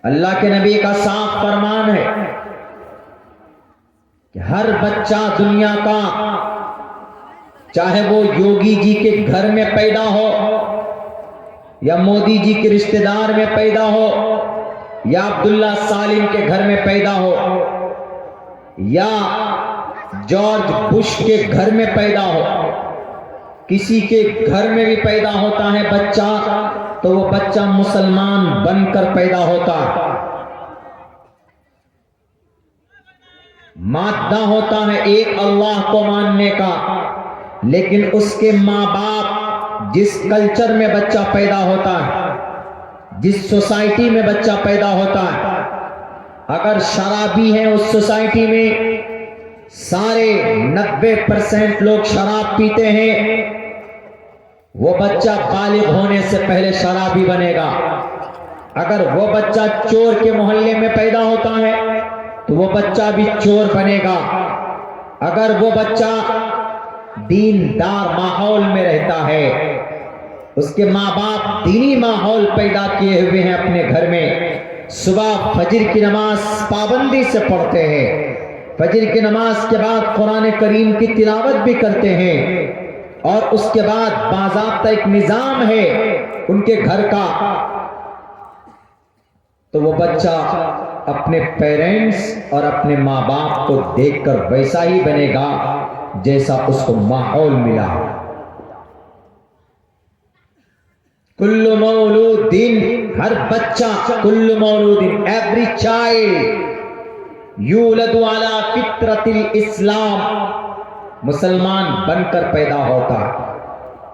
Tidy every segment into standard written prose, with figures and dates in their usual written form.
اللہ کے نبی کا صاف فرمان ہے کہ ہر بچہ دنیا کا، چاہے وہ یوگی جی کے گھر میں پیدا ہو یا مودی جی کے رشتہ دار میں پیدا ہو یا عبداللہ سالم کے گھر میں پیدا ہو یا جارج بش کے گھر میں پیدا ہو، کسی کے گھر میں بھی پیدا ہوتا ہے بچہ تو وہ بچہ مسلمان بن کر پیدا ہوتا ہے، مادہ ہوتا ہے ایک اللہ کو ماننے کا، لیکن اس کے ماں باپ جس کلچر میں بچہ پیدا ہوتا ہے، جس سوسائٹی میں بچہ پیدا ہوتا ہے، اگر شرابی ہیں اس سوسائٹی میں سارے 90% لوگ شراب پیتے ہیں، وہ بچہ بالغ ہونے سے پہلے شرابی بنے گا۔ اگر وہ بچہ چور کے محلے میں پیدا ہوتا ہے تو وہ بچہ بھی چور بنے گا۔ اگر وہ بچہ دیندار ماحول میں رہتا ہے، اس کے ماں باپ دینی ماحول پیدا کیے ہوئے ہیں اپنے گھر میں، صبح فجر کی نماز پابندی سے پڑھتے ہیں، فجر کی نماز کے بعد قرآن کریم کی تلاوت بھی کرتے ہیں، اور اس کے بعد باضابطہ ایک نظام ہے ان کے گھر کا، تو وہ بچہ اپنے پیرنٹس اور اپنے ماں باپ کو دیکھ کر ویسا ہی بنے گا جیسا اس کو ماحول ملا۔ کل مولود، ہر بچہ، کل مولود، ایوری چائلڈ یولد علی فطرت الاسلام، مسلمان بن کر پیدا ہوتا ہے،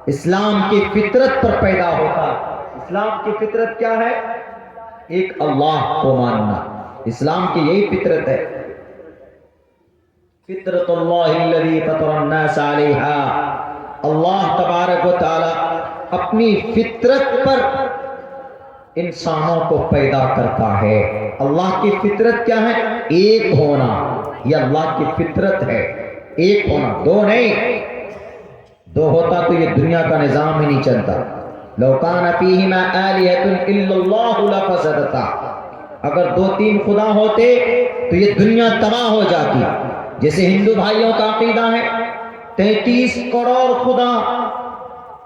اسلام کی فطرت پر پیدا ہوتا ہے۔ اسلام کی فطرت کیا ہے؟ ایک اللہ کو ماننا، اسلام کی یہی فطرت ہے۔ فطرت اللہ الذی فطر الناس علیہا، اللہ تبارک و تعالی اپنی فطرت پر انسانوں کو پیدا کرتا ہے۔ اللہ کی فطرت کیا ہے؟ ایک ہونا، یہ اللہ کی فطرت ہے، ایک ہونا، دو نہیں۔ دو ہوتا تو یہ دنیا کا نظام ہی نہیں چلتا۔ لو کان فیہما آلہۃ الا اللہ لفسدتا، اگر 2-3 خدا ہوتے تو یہ دنیا تباہ ہو جاتی۔ جیسے ہندو بھائیوں کا عقیدہ ہے 33 کروڑ خدا،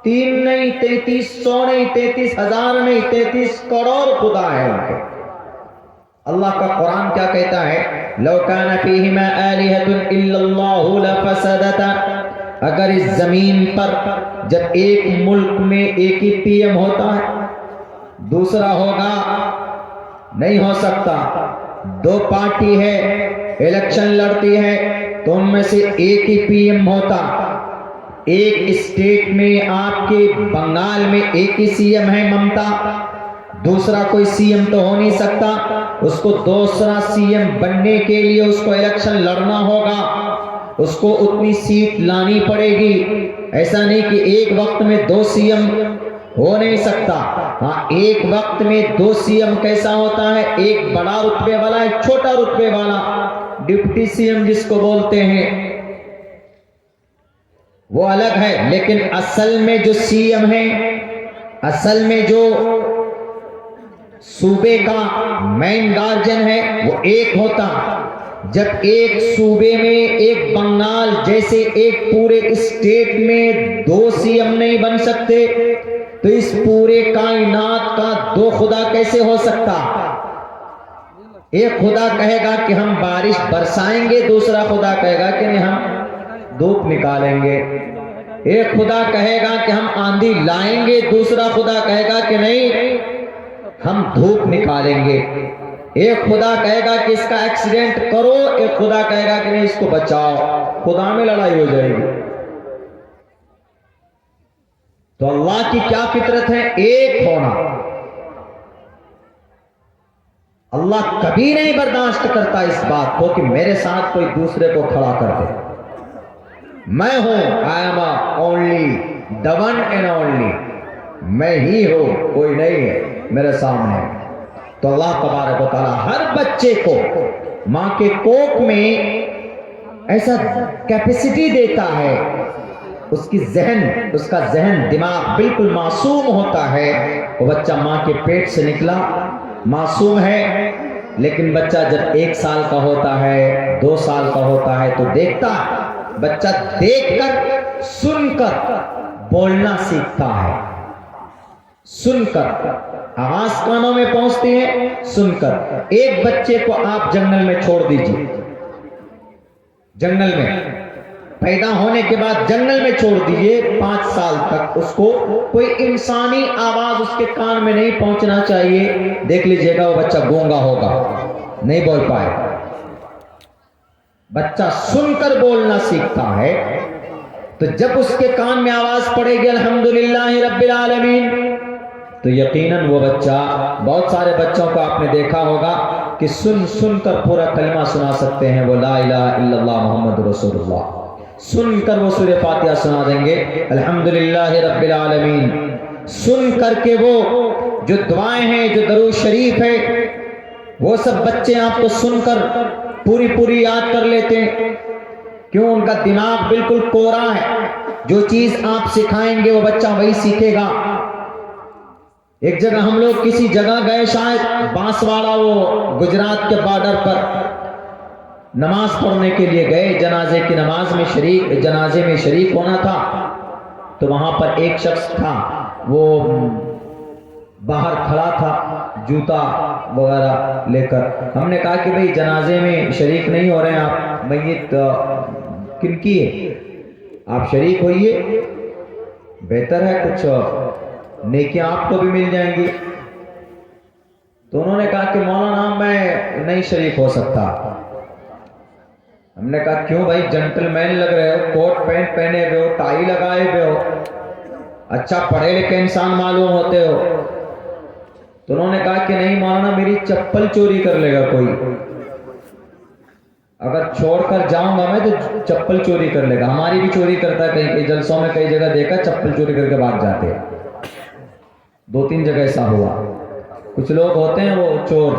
3 نہیں، 3300 نہیں، 33,000 نہیں، 33 کروڑ خدا ہے ان کے۔ اللہ کا قرآن کیا کہتا ہے؟ لو کان فیہما آلہۃ الا اللہ لفسدتا، اگر اس زمین پر جب ایک ملک میں ایک ہی پی ایم ہوتا ہے، دوسرا ہوگا نہیں ہو سکتا، 2 پارٹی ہے الیکشن لڑتی ہے تو ان میں سے ایک ہی پی ایم ہوتا، ایک اسٹیٹ میں آپ کے بنگال میں ایک ہی سی ایم ہے ممتا، دوسرا کوئی سی ایم تو ہو نہیں سکتا، اس کو دوسرا سی ایم بننے کے لیے اس کو الیکشن لڑنا ہوگا، اس کو اتنی سیٹ لانی پڑے گی۔ ایسا نہیں کہ ایک وقت میں 2 سی ایم ہو نہیں سکتا، ہاں ایک وقت میں 2 سی ایم کیسا ہوتا ہے؟ ایک بڑا رتبے والا، ایک چھوٹا رتبے والا، ڈپٹی سی ایم جس کو بولتے ہیں وہ الگ ہے، لیکن اصل میں جو سی ایم ہے، اصل میں جو صوبے کا مین گارجن ہے وہ ایک ہوتا۔ جب ایک صوبے میں، ایک بنگال جیسے ایک پورے اسٹیٹ میں 2 سی ایم نہیں بن سکتے تو اس پورے کائنات کا 2 خدا کیسے ہو سکتا؟ ایک خدا کہے گا کہ ہم بارش برسائیں گے، دوسرا خدا کہے گا کہ نہیں ہم دھوپ نکالیں گے۔ ایک خدا کہے گا کہ ہم آندھی لائیں گے، دوسرا خدا کہے گا کہ نہیں ہم دھوپ نکالیں گے۔ ایک خدا کہے گا کہ اس کا ایکسیڈنٹ کرو، ایک خدا کہے گا کہ نہیں اس کو بچاؤ، خدا میں لڑائی ہو جائے گی۔ تو اللہ کی کیا فطرت ہے؟ ایک ہونا۔ اللہ کبھی نہیں برداشت کرتا اس بات کو کہ میرے ساتھ کوئی دوسرے کو کھڑا کر دے۔ میں ہوں، I am only the one and only، میں ہی ہوں، کوئی نہیں ہے میرے سامنے۔ تو اللہ تبارک و تعالیٰ ہر بچے کو ماں کے کوکھ میں ایسا کیپیسٹی دیتا ہے، اس کا ذہن دماغ بالکل معصوم ہوتا ہے۔ وہ بچہ ماں کے پیٹ سے نکلا معصوم ہے، لیکن بچہ جب 1 سال کا ہوتا ہے، 2 سال کا ہوتا ہے تو دیکھتا ہے، بچہ دیکھ کر سن کر بولنا سیکھتا ہے، سن کر آواز کانوں میں پہنچتی ہے، سن کر۔ ایک بچے کو آپ جنگل میں چھوڑ دیجیے، جنگل میں پیدا ہونے کے بعد جنگل میں چھوڑ دیجیے، 5 سال تک اس کو کوئی انسانی آواز اس کے کان میں نہیں پہنچنا چاہیے، دیکھ لیجئے گا وہ بچہ گونگا ہوگا، نہیں بول پائے۔ بچہ سن کر بولنا سیکھتا ہے، تو جب اس کے کان میں آواز پڑے گی الحمدللہ رب العالمین، تو یقیناً وہ بچہ، بہت سارے بچوں کو آپ نے دیکھا ہوگا کہ سن سن کر پورا کلمہ سنا سکتے ہیں، وہ لا الہ الا اللہ محمد رسول اللہ، سن کر وہ سورہ فاتحہ سنا دیں گے الحمدللہ رب العالمین، سن کر کے وہ جو دعائیں ہیں، جو درود شریف ہے، وہ سب بچے آپ کو سن کر پوری یاد کر لیتے ہیں۔ کیوں؟ ان کا دماغ بالکل کورا ہے، جو چیز آپ سکھائیں گے وہ بچہ وہی سیکھے گا۔ ایک جگہ ہم لوگ کسی جگہ گئے، شاید بانسواڑہ، وہ گجرات کے بارڈر پر، نماز پڑھنے کے لیے گئے، جنازے کی نماز میں جنازے میں شریک ہونا تھا، تو وہاں پر ایک شخص تھا، وہ باہر کھڑا تھا جوتا وغیرہ لے کر۔ ہم نے کہا کہ بھئی جنازے میں شریک نہیں ہو رہے ہیں آپ، میت کن کی ہے، آپ شریک ہوئیے، بہتر ہے، کچھ نیکیاں آپ کو بھی مل جائیں گی۔ تو انہوں نے کہا کہ مولانا میں نہیں شریک ہو سکتا۔ ہم نے کہا کیوں بھائی، جنٹل مین لگ رہے ہو، کوٹ پینٹ پہنے ہوئے ہو، ٹائی لگائے ہوئے ہو، اچھا پڑھے لکھے انسان معلوم ہوتے ہو۔ تو انہوں نے کہا کہ نہیں مولانا، میری چپل چوری کر لے گا کوئی، اگر چھوڑ کر جاؤں گا میں تو چپل چوری کر لے گا۔ ہماری بھی چوری کرتا ہے، کہیں جلسوں میں کئی جگہ دیکھا چپل چوری کر کے بھاگ جاتے ہیں، 2-3 جگہ ایسا ہوا۔ کچھ لوگ ہوتے ہیں وہ چور،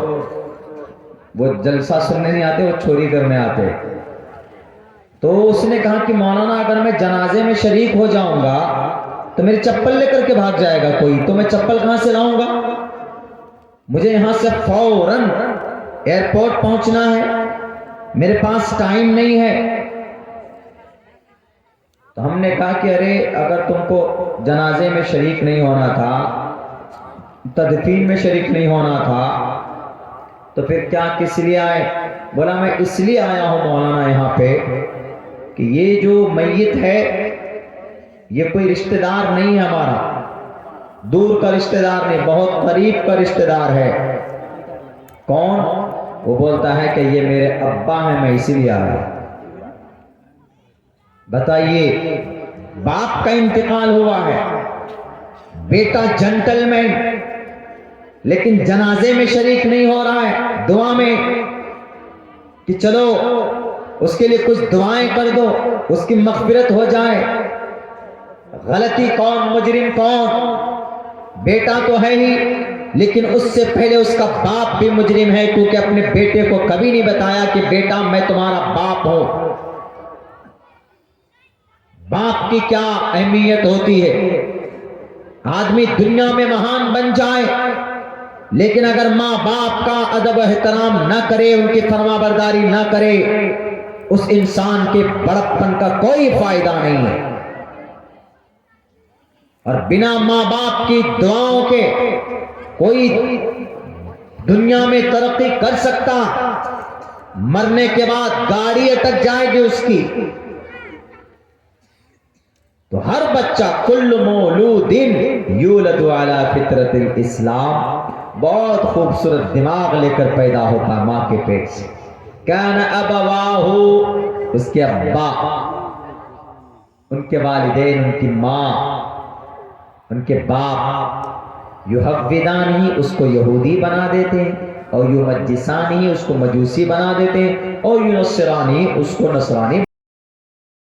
وہ جلسہ سننے نہیں آتے، وہ چوری کرنے آتے۔ تو اس نے کہا کہ مولانا اگر میں جنازے میں شریک ہو جاؤں گا تو میری چپل لے کر کے بھاگ جائے گا کوئی، تو میں چپل کہاں سے لاؤں گا؟ مجھے یہاں سے فوراً ایئرپورٹ پہنچنا ہے، میرے پاس ٹائم نہیں ہے۔ تو ہم نے کہا کہ ارے اگر تم کو جنازے میں شریک نہیں ہونا تھا، تدفین میں شریک نہیں ہونا تھا، تو پھر کیا کس لیے آئے؟ بولا میں اس لیے آیا ہوں مولانا یہاں پہ کہ یہ جو میت ہے یہ کوئی رشتہ دار نہیں ہے ہمارا، دور کا رشتہ دار نہیں، بہت قریب کا رشتہ دار ہے۔ کون؟ وہ بولتا ہے کہ یہ میرے ابا ہیں، میں اسی لیے آیا۔ بتائیے، باپ کا انتقال ہوا ہے، بیٹا جنٹل مین، لیکن جنازے میں شریک نہیں ہو رہا ہے، دعا میں کہ چلو اس کے لیے کچھ دعائیں کر دو، اس کی مغفرت ہو جائے۔ غلطی کون، مجرم کون؟ بیٹا تو ہے ہی، لیکن اس سے پہلے اس کا باپ بھی مجرم ہے، کیونکہ اپنے بیٹے کو کبھی نہیں بتایا کہ بیٹا میں تمہارا باپ ہوں۔ باپ کی کیا اہمیت ہوتی ہے؟ آدمی دنیا میں مہان بن جائے، لیکن اگر ماں باپ کا ادب و احترام نہ کرے، ان کی فرما برداری نہ کرے، اس انسان کے بڑپن کا کوئی فائدہ نہیں ہے۔ اور بنا ماں باپ کی دعاؤں کے کوئی دنیا میں ترقی کر سکتا؟ مرنے کے بعد گاڑی اٹک جائے گی اس کی۔ تو ہر بچہ، کل مولود یولد علی فطرت الاسلام، بہت خوبصورت دماغ لے کر پیدا ہوتا ماں کے پیٹ سے۔ کان ابواہ، اس کے ابا، ان کے والدین، ان کی ماں، ان کے باپ، یحودانی، اس کو یہودی بنا دیتے، اور یمجسانی، اس کو مجوسی بنا دیتے، اور ینصرانی، اس کو نصرانی